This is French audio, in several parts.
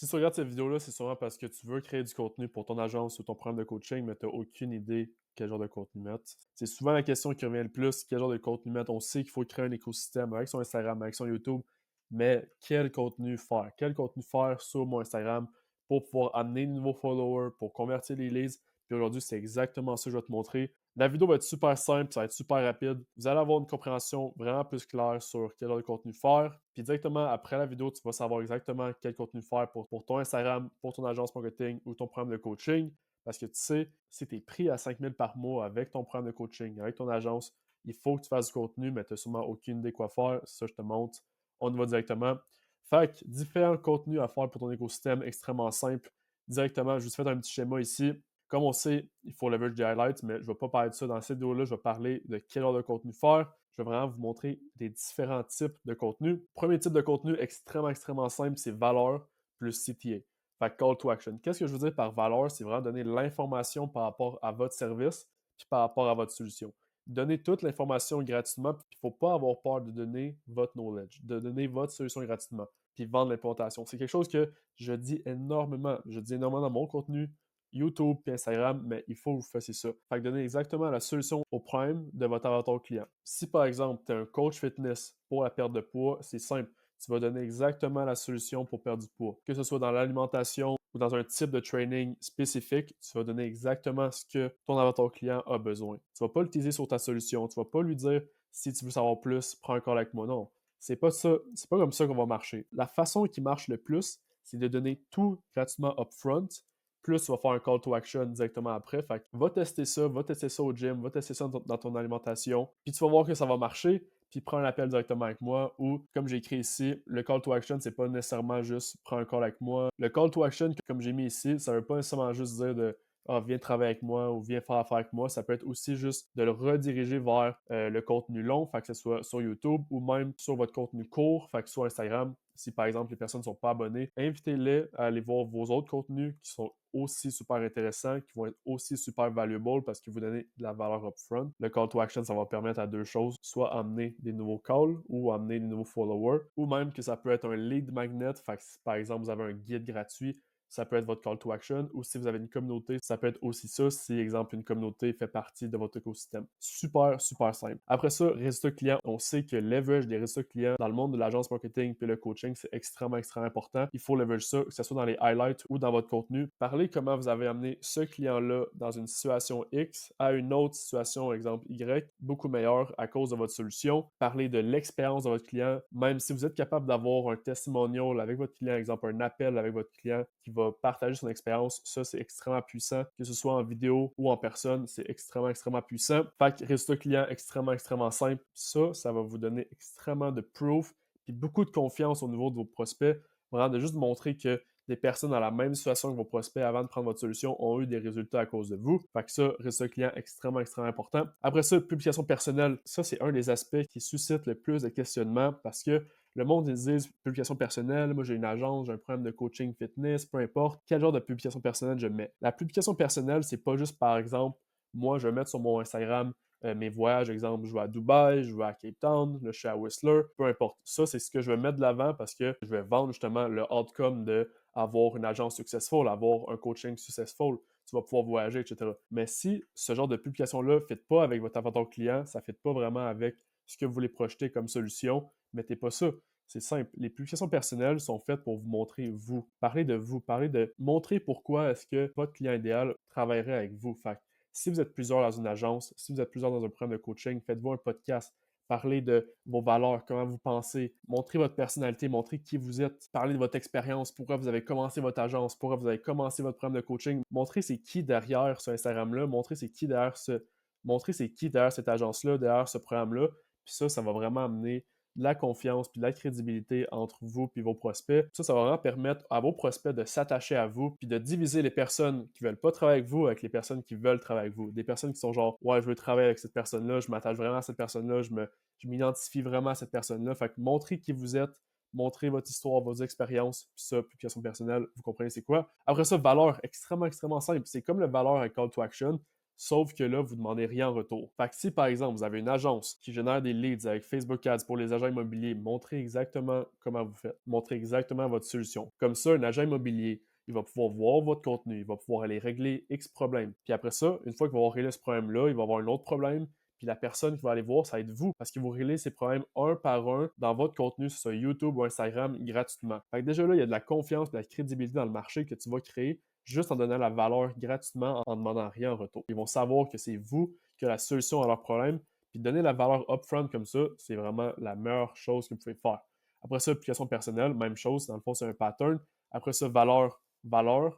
Si tu regardes cette vidéo-là, c'est sûrement parce que tu veux créer du contenu pour ton agence ou ton programme de coaching, mais tu n'as aucune idée quel genre de contenu mettre. C'est souvent la question qui revient le plus, quel genre de contenu mettre. On sait qu'il faut créer un écosystème avec son Instagram, avec son YouTube, mais quel contenu faire? Quel contenu faire sur mon Instagram pour pouvoir amener de nouveaux followers, pour convertir les leads? Puis aujourd'hui, c'est exactement ça que je vais te montrer. La vidéo va être super simple, ça va être super rapide. Vous allez avoir une compréhension vraiment plus claire sur quel genre de contenu faire. Puis directement après la vidéo, tu vas savoir exactement quel contenu faire pour ton Instagram, pour ton agence marketing ou ton programme de coaching. Parce que tu sais, si tu es pris à 5 000 par mois avec ton programme de coaching, avec ton agence, il faut que tu fasses du contenu, mais tu n'as sûrement aucune idée quoi faire. Ça, je te montre. On y va directement. Fait que différents contenus à faire pour ton écosystème extrêmement simple. Directement, je vous fais un petit schéma ici. Comme on sait, il faut leverage des highlights, mais je ne vais pas parler de ça dans cette vidéo-là. Je vais parler de quel genre de contenu faire. Je vais vraiment vous montrer des différents types de contenu. Premier type de contenu extrêmement simple, c'est valeur plus CTA. Fait call to action. Qu'est-ce que je veux dire par valeur? C'est vraiment donner l'information par rapport à votre service puis par rapport à votre solution. Donnez toute l'information gratuitement, puis il ne faut pas avoir peur de donner votre knowledge, de donner votre solution gratuitement, puis vendre l'implantation. C'est quelque chose que je dis énormément. Je dis énormément dans mon contenu, YouTube et Instagram, mais il faut que vous fassiez ça. Fait que donner exactement la solution au problème de votre avatar client. Si par exemple, tu es un coach fitness pour la perte de poids, c'est simple. Tu vas donner exactement la solution pour perdre du poids. Que ce soit dans l'alimentation ou dans un type de training spécifique, tu vas donner exactement ce que ton avatar client a besoin. Tu ne vas pas l'utiliser sur ta solution. Tu ne vas pas lui dire si tu veux savoir plus, prends un call avec moi. Non. C'est pas ça. C'est pas comme ça qu'on va marcher. La façon qui marche le plus, c'est de donner tout gratuitement upfront plus tu vas faire un call to action directement après. Fait que va tester ça au gym, va tester ça dans ton alimentation, puis tu vas voir que ça va marcher, puis prends un appel directement avec moi ou, comme j'ai écrit ici, le call to action, c'est pas nécessairement juste prends un call avec moi. Le call to action, comme j'ai mis ici, ça veut pas nécessairement juste dire de viens travailler avec moi ou viens faire affaire avec moi. Ça peut être aussi juste de le rediriger vers le contenu long, fait que ce soit sur YouTube ou même sur votre contenu court, fait que sur Instagram. Si par exemple les personnes ne sont pas abonnées, invitez-les à aller voir vos autres contenus qui sont aussi super intéressants, qui vont être aussi super valuable parce que vous donnez de la valeur upfront. Le call to action, ça va permettre à deux choses, soit amener des nouveaux calls ou amener des nouveaux followers, ou même que ça peut être un lead magnet, fait que si, par exemple, vous avez un guide gratuit, ça peut être votre call to action, ou si vous avez une communauté, ça peut être aussi ça, si, exemple, une communauté fait partie de votre écosystème. Super simple. Après ça, résultats clients, on sait que leverage des résultats clients dans le monde de l'agence marketing puis le coaching, c'est extrêmement important. Il faut leverage ça, que ce soit dans les highlights ou dans votre contenu. Parlez comment vous avez amené ce client-là dans une situation X à une autre situation, exemple Y, beaucoup meilleure à cause de votre solution. Parlez de l'expérience de votre client, même si vous êtes capable d'avoir un testimonial avec votre client, exemple un appel avec votre client qui va partager son expérience, ça c'est extrêmement puissant, que ce soit en vidéo ou en personne, c'est extrêmement puissant. Fait que résultat client extrêmement simple, ça va vous donner extrêmement de proof puis beaucoup de confiance au niveau de vos prospects, vraiment de juste montrer que des personnes dans la même situation que vos prospects avant de prendre votre solution ont eu des résultats à cause de vous. Fait que ça, résultat client extrêmement important. Après ça, publication personnelle, ça c'est un des aspects qui suscite le plus de questionnements parce que le monde, ils disent publication personnelle, moi j'ai une agence, j'ai un programme de coaching fitness, peu importe, quel genre de publication personnelle je mets. La publication personnelle, c'est pas juste par exemple, moi je vais mettre sur mon Instagram mes voyages, exemple, je vais à Dubaï, je vais à Cape Town, là, je suis à Whistler, peu importe. Ça, c'est ce que je vais mettre de l'avant parce que je vais vendre justement le outcome de avoir une agence successful, avoir un coaching successful, tu vas pouvoir voyager, etc. Mais si ce genre de publication-là ne fit pas avec votre avatar client, ça ne fit pas vraiment avec ce que vous voulez projeter comme solution, mettez pas ça. C'est simple. Les publications personnelles sont faites pour vous montrer vous. Parlez de vous. Parlez de montrer pourquoi est-ce que votre client idéal travaillerait avec vous. Fait si vous êtes plusieurs dans une agence, si vous êtes plusieurs dans un programme de coaching, faites-vous un podcast. Parlez de vos valeurs, comment vous pensez, montrez votre personnalité, montrez qui vous êtes, parlez de votre expérience, pourquoi vous avez commencé votre agence, pourquoi vous avez commencé votre programme de coaching. Montrez c'est qui derrière ce Instagram-là, montrez c'est qui derrière cette agence-là, derrière ce programme-là. Puis ça va vraiment amener de la confiance puis de la crédibilité entre vous et vos prospects. Ça va vraiment permettre à vos prospects de s'attacher à vous puis de diviser les personnes qui veulent pas travailler avec vous avec les personnes qui veulent travailler avec vous. Des personnes qui sont genre, ouais, je veux travailler avec cette personne-là, je m'attache vraiment à cette personne-là, je m'identifie vraiment à cette personne-là. Fait que montrez qui vous êtes, montrez votre histoire, vos expériences, puis ça, publication personnelle, vous comprenez c'est quoi. Après ça, valeur extrêmement simple. C'est comme le valeur avec Call to Action. sauf que là, vous ne demandez rien en retour. Fait que si, par exemple, vous avez une agence qui génère des leads avec Facebook Ads pour les agents immobiliers, montrez exactement comment vous faites. Montrez exactement votre solution. Comme ça, un agent immobilier, il va pouvoir voir votre contenu, il va pouvoir aller régler X problème. Puis après ça, une fois qu'il va avoir réglé ce problème-là, il va avoir un autre problème, puis la personne qui va aller voir, ça va être vous, parce que vous réglez ces problèmes un par un dans votre contenu, que ce soit YouTube ou Instagram, gratuitement. Fait que déjà là, il y a de la confiance, de la crédibilité dans le marché que tu vas créer juste en donnant la valeur gratuitement en demandant rien en retour. Ils vont savoir que c'est vous qui avez la solution à leur problème, puis donner la valeur upfront comme ça, c'est vraiment la meilleure chose que vous pouvez faire. Après ça, application personnelle, même chose, dans le fond, c'est un pattern. Après ça, valeur,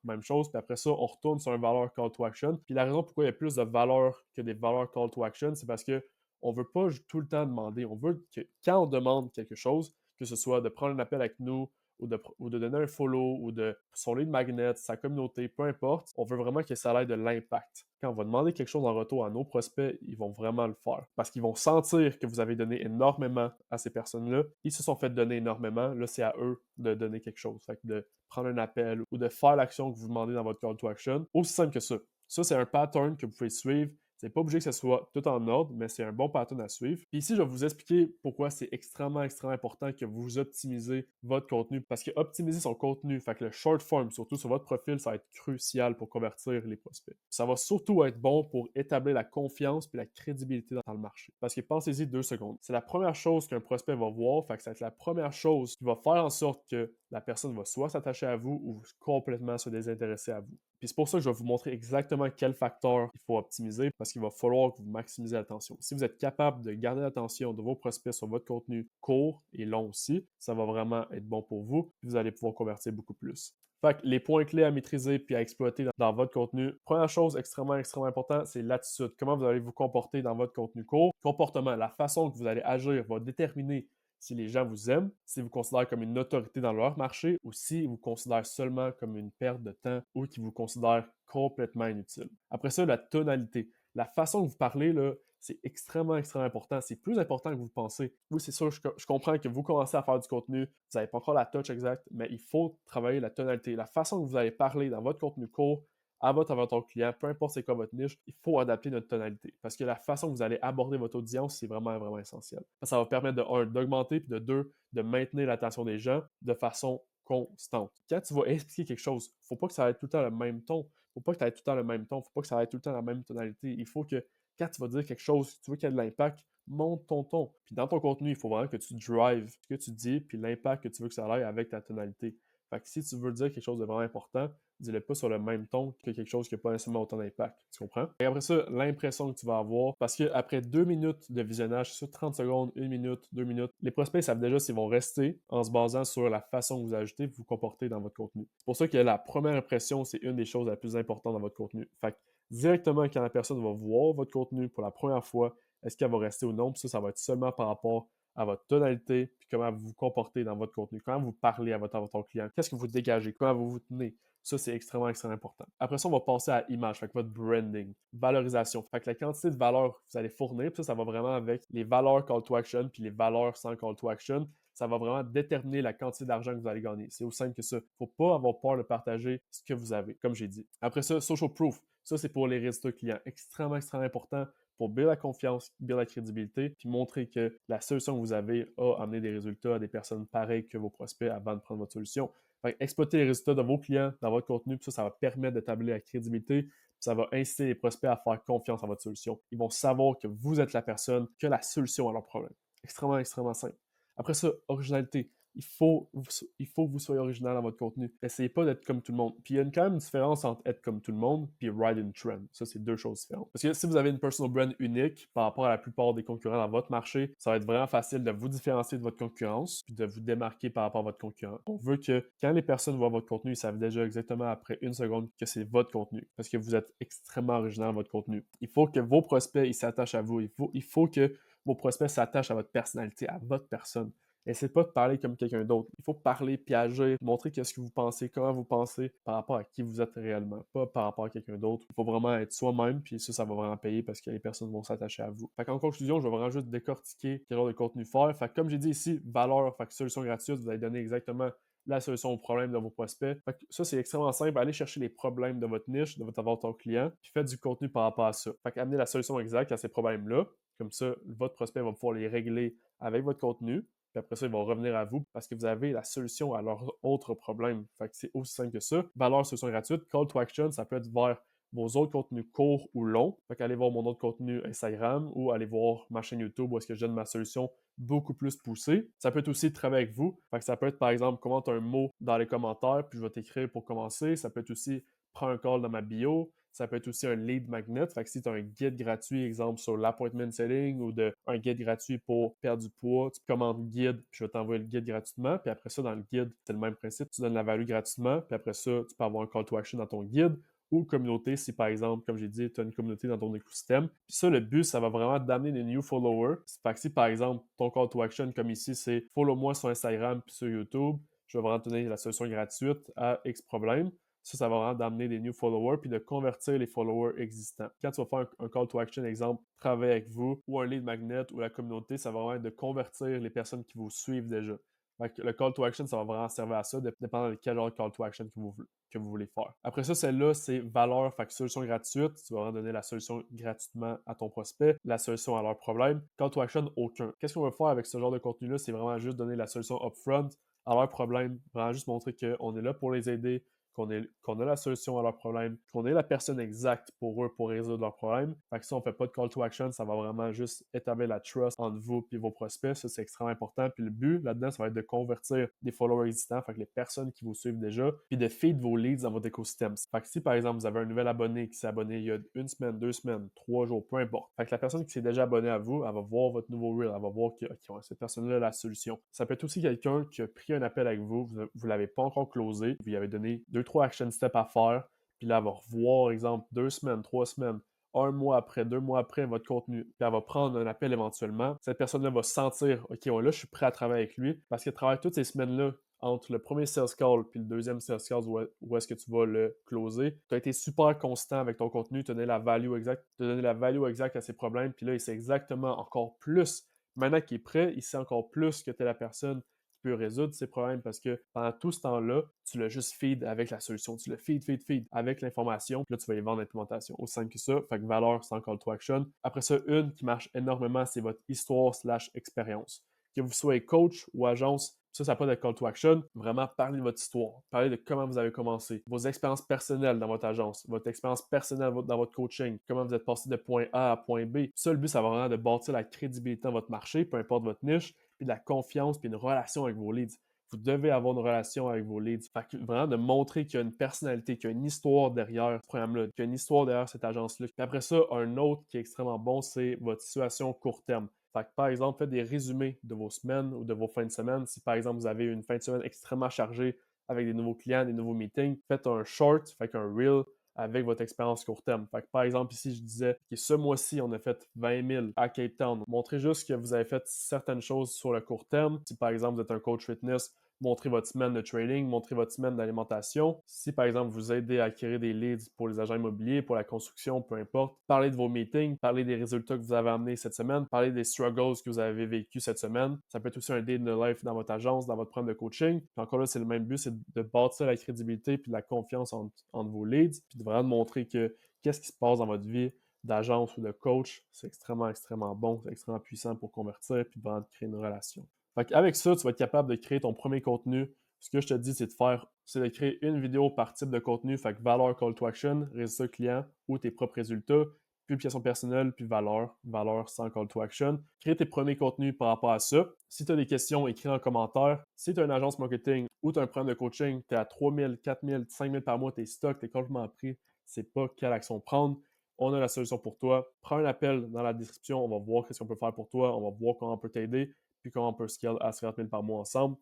même chose. Puis après ça, on retourne sur un valeur call to action. Puis la raison pourquoi il y a plus de valeurs que des valeurs call to action, c'est parce que on veut pas tout le temps demander. On veut que quand on demande quelque chose, que ce soit de prendre un appel avec nous, ou de donner un follow, ou de son lead magnet, sa communauté, peu importe, on veut vraiment que ça ait de l'impact. Quand on va demander quelque chose en retour à nos prospects, ils vont vraiment le faire. Parce qu'ils vont sentir que vous avez donné énormément à ces personnes-là. Ils se sont fait donner énormément. Là, c'est à eux de donner quelque chose. Fait que de prendre un appel ou de faire l'action que vous demandez dans votre call to action. Aussi simple que ça. Ça, c'est un pattern que vous pouvez suivre. C'est pas obligé que ce soit tout en ordre, mais c'est un bon pattern à suivre. Puis ici, je vais vous expliquer pourquoi c'est extrêmement important que vous optimisez votre contenu. Parce que optimiser son contenu, fait que le short form, surtout sur votre profil, ça va être crucial pour convertir les prospects. Ça va surtout être bon pour établir la confiance et la crédibilité dans le marché. Parce que pensez-y 2 secondes. C'est la première chose qu'un prospect va voir, fait que ça va être la première chose qui va faire en sorte que la personne va soit s'attacher à vous ou complètement se désintéresser à vous. Puis c'est pour ça que je vais vous montrer exactement quel facteur il faut optimiser parce qu'il va falloir que vous maximisez l'attention. Si vous êtes capable de garder l'attention de vos prospects sur votre contenu court et long aussi, ça va vraiment être bon pour vous. Puis vous allez pouvoir convertir beaucoup plus. Fait que les points clés à maîtriser puis à exploiter dans votre contenu. Première chose extrêmement importante, c'est l'attitude. Comment vous allez vous comporter dans votre contenu court. Comportement, la façon que vous allez agir va déterminer si les gens vous aiment, s'ils vous considèrent comme une autorité dans leur marché ou s'ils vous considèrent seulement comme une perte de temps ou qu'ils vous considèrent complètement inutile. Après ça, la tonalité. La façon que vous parlez, là, c'est extrêmement important. C'est plus important que vous pensez. Oui, c'est sûr, je comprends que vous commencez à faire du contenu, vous n'avez pas encore la touch exacte, mais il faut travailler la tonalité. La façon que vous allez parler dans votre contenu court, à votre avatar client, peu importe c'est quoi votre niche, il faut adapter notre tonalité. Parce que la façon que vous allez aborder votre audience, c'est vraiment essentiel. Ça va permettre de, un, d'augmenter, puis de deux, de maintenir l'attention des gens de façon constante. Quand tu vas expliquer quelque chose, il ne faut pas que ça aille tout le temps le même ton. Il ne faut pas que tu aies tout le temps le même ton. Il ne faut pas que ça aille tout le temps la même tonalité. Il faut que quand tu vas dire quelque chose, si tu veux qu'il y ait de l'impact, monte ton ton. Puis dans ton contenu, il faut vraiment que tu drives ce que tu dis, puis l'impact que tu veux que ça aille avec ta tonalité. Fait que si tu veux dire quelque chose de vraiment important, dis-le pas sur le même ton que quelque chose qui n'a pas nécessairement autant d'impact. Tu comprends? Et après ça, l'impression que tu vas avoir, parce qu'après 2 minutes de visionnage, sur 30 secondes, 1 minute, 2 minutes, les prospects savent déjà s'ils vont rester en se basant sur la façon que vous ajoutez, vous comportez dans votre contenu. C'est pour ça que la première impression, c'est une des choses les plus importantes dans votre contenu. Fait que directement quand la personne va voir votre contenu pour la première fois, est-ce qu'elle va rester ou non? Puis ça va être seulement par rapport à votre tonalité, puis comment vous vous comportez dans votre contenu, comment vous parlez à votre client, qu'est-ce que vous dégagez, comment vous vous tenez. Ça, c'est extrêmement important. Après ça, on va passer à image, fait que votre branding, valorisation. Fait que la quantité de valeur que vous allez fournir, puis ça va vraiment avec les valeurs call to action, puis les valeurs sans call to action. Ça va vraiment déterminer la quantité d'argent que vous allez gagner. C'est aussi simple que ça. Il ne faut pas avoir peur de partager ce que vous avez, comme j'ai dit. Après ça, social proof. Ça, c'est pour les résultats clients. Extrêmement important pour build la confiance, build la crédibilité, puis montrer que la solution que vous avez a amené des résultats à des personnes pareilles que vos prospects avant de prendre votre solution. Fait exploiter les résultats de vos clients dans votre contenu, puis ça va permettre d'établir la crédibilité, puis ça va inciter les prospects à faire confiance en votre solution. Ils vont savoir que vous êtes la personne qui a la solution à leur problème. Extrêmement simple. Après ça, originalité. Il faut que vous soyez original dans votre contenu. Essayez pas d'être comme tout le monde. Puis il y a quand même une différence entre être comme tout le monde et ride in trend. Ça, c'est deux choses différentes. Parce que si vous avez une personal brand unique par rapport à la plupart des concurrents dans votre marché, ça va être vraiment facile de vous différencier de votre concurrence puis de vous démarquer par rapport à votre concurrent. On veut que quand les personnes voient votre contenu, ils savent déjà exactement après 1 seconde que c'est votre contenu parce que vous êtes extrêmement original dans votre contenu. Il faut que vos prospects ils s'attachent à vous. Il faut que vos prospects s'attachent à votre personnalité, à votre personne. Essayez pas de parler comme quelqu'un d'autre. Il faut parler puis agir, montrer qu'est-ce que vous pensez, comment vous pensez par rapport à qui vous êtes réellement, pas par rapport à quelqu'un d'autre. Il faut vraiment être soi-même, puis ça va vraiment payer parce que les personnes vont s'attacher à vous. Fait qu'en conclusion, je vais vraiment juste décortiquer quel genre de contenu faire. Fait que comme j'ai dit ici, valeur, fait que solution gratuite, vous allez donner exactement la solution aux problèmes de vos prospects. Fait que ça, c'est extrêmement simple. Allez chercher les problèmes de votre niche, de votre client, puis faites du contenu par rapport à ça. Fait qu'amenez la solution exacte à ces problèmes-là. Comme ça, votre prospect va pouvoir les régler avec votre contenu. Puis après ça, ils vont revenir à vous parce que vous avez la solution à leurs autres problèmes. Fait que c'est aussi simple que ça. Valeur solution gratuite. Call to action, ça peut être vers vos autres contenus courts ou longs. Fait qu'allez voir mon autre contenu Instagram ou allez voir ma chaîne YouTube où est-ce que je donne ma solution beaucoup plus poussée. Ça peut être aussi de travailler avec vous. Fait que ça peut être par exemple, commente un mot dans les commentaires puis je vais t'écrire pour commencer. Ça peut être aussi prends un call dans ma bio. Ça peut être aussi un lead magnet. Fait que si tu as un guide gratuit, exemple sur l'appointment setting ou un guide gratuit pour perdre du poids, tu commandes guide, puis je vais t'envoyer le guide gratuitement. Puis après ça, dans le guide, c'est le même principe. Tu donnes la value gratuitement. Puis après ça, tu peux avoir un call to action dans ton guide ou communauté si par exemple, comme j'ai dit, tu as une communauté dans ton écosystème. Puis ça, le but, ça va vraiment d'amener des new followers. Fait que si par exemple, ton call to action, comme ici, c'est follow-moi sur Instagram puis sur YouTube, je vais vraiment te donner la solution gratuite à X problème. Ça va vraiment d'amener des new followers puis de convertir les followers existants. Quand tu vas faire un call to action, exemple, travailler avec vous ou un lead magnet ou la communauté, ça va vraiment être de convertir les personnes qui vous suivent déjà. Fait que le call to action, ça va vraiment servir à ça, dépendant de quel genre de call to action que vous voulez faire. Après ça, celle-là, c'est valeur, fait que solution gratuite. Tu vas vraiment donner la solution gratuitement à ton prospect, la solution à leur problème. Call to action, aucun. Qu'est-ce qu'on veut faire avec ce genre de contenu-là? C'est vraiment juste donner la solution upfront à leur problème, vraiment juste montrer qu'on est là pour les aider, qu'on a la solution à leurs problèmes, qu'on est la personne exacte pour eux pour résoudre leurs problèmes. Fait que si on fait pas de call to action, ça va vraiment juste établir la trust entre vous et vos prospects. Ça, c'est extrêmement important. Puis le but là-dedans, ça va être de convertir des followers existants, fait que les personnes qui vous suivent déjà, puis de feed vos leads dans votre écosystème. Fait que si par exemple, vous avez un nouvel abonné qui s'est abonné il y a une semaine, 2 semaines, 3 jours, peu importe. Fait que la personne qui s'est déjà abonnée à vous, elle va voir votre nouveau reel, elle va voir que cette personne-là a la solution. Ça peut être aussi quelqu'un qui a pris un appel avec vous, vous l'avez pas encore closé, vous lui avez donné 2-3 action steps à faire, puis là, elle va revoir, exemple, 2 semaines, 3 semaines, un mois après, 2 mois après votre contenu, puis elle va prendre un appel éventuellement. Cette personne-là va sentir, OK, là, je suis prêt à travailler avec lui, parce qu'elle travaille toutes ces semaines-là entre le premier sales call puis le deuxième sales call où est-ce que tu vas le closer. Tu as été super constant avec ton contenu, tu as donné la value exacte à ses problèmes, puis là, il sait exactement encore plus. Maintenant qu'il est prêt, il sait encore plus que tu es la personne peut résoudre ces problèmes parce que pendant tout ce temps-là, tu le juste feed avec la solution. Tu le feed avec l'information. Puis là, tu vas y vendre l'implémentation. Aussi simple que ça. Fait que valeur, c'est un call to action. Après ça, une qui marche énormément, c'est votre histoire/expérience. Que vous soyez coach ou agence, ça n'a pas de call to action. Vraiment, parlez de votre histoire. Parlez de comment vous avez commencé. Vos expériences personnelles dans votre agence. Votre expérience personnelle dans votre coaching. Comment vous êtes passé de point A à point B. Ça, le but, ça va vraiment de bâtir la crédibilité dans votre marché, peu importe votre niche, puis de la confiance, puis une relation avec vos leads. Vous devez avoir une relation avec vos leads. Fait que vraiment de montrer qu'il y a une personnalité, qu'il y a une histoire derrière ce programme-là, qu'il y a une histoire derrière cette agence-là. Puis après ça, un autre qui est extrêmement bon, c'est votre situation court terme. Fait que par exemple, faites des résumés de vos semaines ou de vos fins de semaine. Si par exemple vous avez une fin de semaine extrêmement chargée avec des nouveaux clients, des nouveaux meetings, faites un short, fait qu'un reel avec votre expérience court terme. Fait que par exemple, ici, je disais que ce mois-ci, on a fait 20 000 à Cape Town. Montrez juste que vous avez fait certaines choses sur le court terme. Si par exemple, vous êtes un coach fitness, montrez votre semaine de trading, montrez votre semaine d'alimentation. Si par exemple, vous aidez à acquérir des leads pour les agents immobiliers, pour la construction, peu importe, parlez de vos meetings, parlez des résultats que vous avez amenés cette semaine, parlez des struggles que vous avez vécu cette semaine. Ça peut être aussi un day in the life dans votre agence, dans votre programme de coaching. Puis encore là, c'est le même but, c'est de bâtir la crédibilité puis la confiance entre vos leads, puis de vraiment montrer que qu'est-ce qui se passe dans votre vie d'agence ou de coach, c'est extrêmement, extrêmement bon, c'est extrêmement puissant pour convertir puis vraiment créer une relation. Fait qu'avec ça, tu vas être capable de créer ton premier contenu. Ce que je te dis, c'est de créer une vidéo par type de contenu, fait que valeur call to action, résultat client ou tes propres résultats, publication personnelle, puis valeur sans call to action. Crée tes premiers contenus par rapport à ça. Si tu as des questions, écris en commentaire. Si tu as une agence marketing ou tu as un programme de coaching, tu es à 3 000, 4 000, 5 000 par mois, tes stocks, tes complètement pris, c'est pas quelle action prendre. On a la solution pour toi. Prends un appel dans la description, on va voir ce qu'on peut faire pour toi, on va voir comment on peut t'aider, puis comment on peut scale à 50 000 par mois ensemble.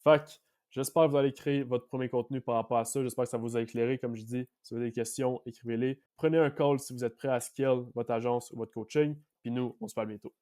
Fait que j'espère que vous allez créer votre premier contenu par rapport à ça. J'espère que ça vous a éclairé. Comme je dis, si vous avez des questions, écrivez-les. Prenez un call si vous êtes prêt à scale votre agence ou votre coaching. Puis nous, on se parle bientôt.